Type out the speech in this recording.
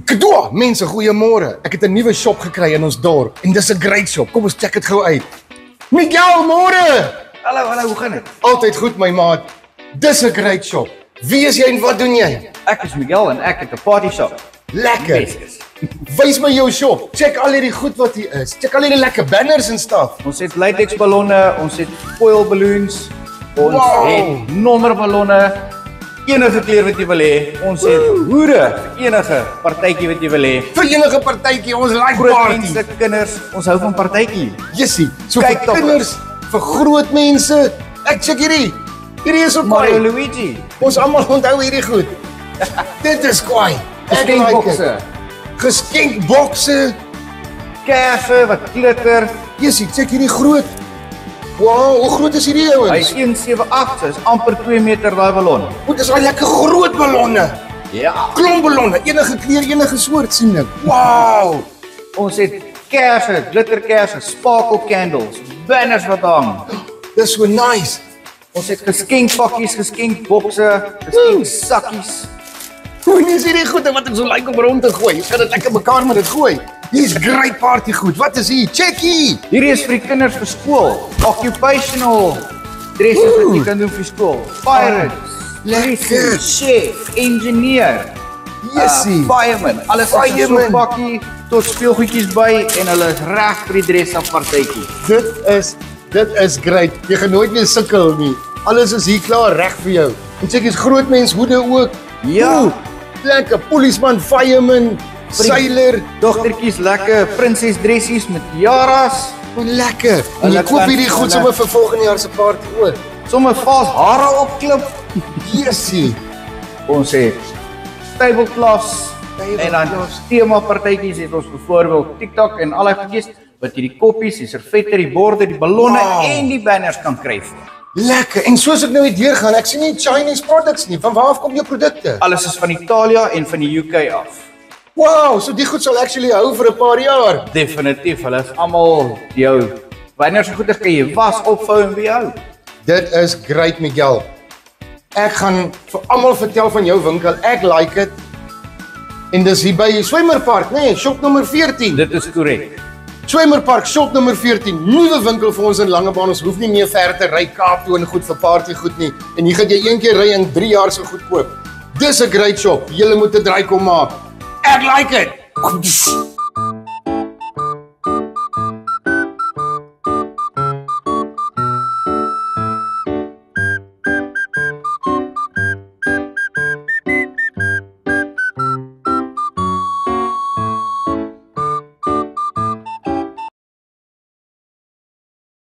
Kdoa, mense, goeiemôre. Ek het 'n nuwe shop gekry in ons dorp en dis 'n great shop. Kom ons check dit gou uit. Miguel, môre. Hallo, hoe gaan dit? Altyd goed, my maat. Dis 'n great shop. Wie is jy en wat doen jy? Ek is Miguel en ek het 'n party shop. Lekker. Besig. Wys my jou shop. Check al hierdie goed wat hier is. Check al hierdie lekker banners en stuff. Ons het latex ballonne, ons het foil balloons, ons Wow. het nommerballonne, enige kleur wat jy wil hê. Ons het hoere vir enige partytjie wat jy wil hê. Vir enige partytjie, ons like Groot party. mense, kinders, ons hou van partytjie. Jessie, so Kyk vir tog. kinders, vir groot mense. Ek check hierdie. Hierdie is ook Mario kwaai. Luigi, Ons almal onthou hierdie goed. Dit is kwaai. Ek like dit. geskenkbokse, Geskenkbokse. kersse wat glitter. Jessie, check hierdie groot. Wow, hoe groot is hierdie Hy ouens? is 178, so is amper 2 meter daai ballon. Dit is al lekker groot ballonne. Ja. Klomp ballonne, enige kleur, enige soort sien ek. Wow. Ons het kersse, glitterkersse, sparkle candles, banners wat hang. Dis so nice. Ons het geskenkpakkies, geskenkbokse, geskenksakkies. Hoe is hierdie goed wat ek so like om rond te gooi? Jy kan dit lekker mekaar met dit gooi. Hier's great party goed. Wat is hier? Checkie. Hierdie is vir die kinders vir skool. Occupational dresses wat jy kan doen vir skool. Pirates, lekker. chef, engineer, Jessie. fireman. Alles is 'n Fireman. so pakkie tot speelgoedjies by en hulle is reg vir die dress-up partytjie. Dit is great. Jy gaan nooit meer sukkel nie. Alles is hier klaar reg vir jou. En check is groot mens hoede ook. Ja. Oeh, lekker policeman, fireman, sailor. Dogtertjies lekker prinses dressies met tiaras. O, lekker. En jy Hulle koop kan- hierdie goed sommer vir volgende jaar se party ook. Sommige vals hare opklip. Jessie. Ons het tablecloths en dan tema partytjies het ons byvoorbeeld TikTok en al die goedjies wat jy die koppies, die servette, die borde, die ballonne Wow. en die banners kan kry vir. Lekker. En soos ek nou hier deurgaan, ek sien nie Chinese products nie. Van waar af kom jou produkte? Alles is van Italië en van die UK af. Wow, so die goed sal actually hou vir 'n paar jaar. Definitief, hulle is almal jou. Wanneer so goed is kan jy was, opvou en behou. Dit is great, Miguel. Ek gaan vir almal vertel van jou winkel. Ek like dit. En dis hier by Swemmerpark, nê? Nee, shop nommer 14. Dit is korrek. Swemmerpark, shop nommer 14. Nuwe winkel vir ons in Langebaan. Ons hoef nie meer ver te ry Kaap toe en goed vir party goed nie. En hier gaan jy een keer ry en 3 jaar so goed koop. Dis 'n great shop. Julle moet 'n draai kom maak. Ek like it.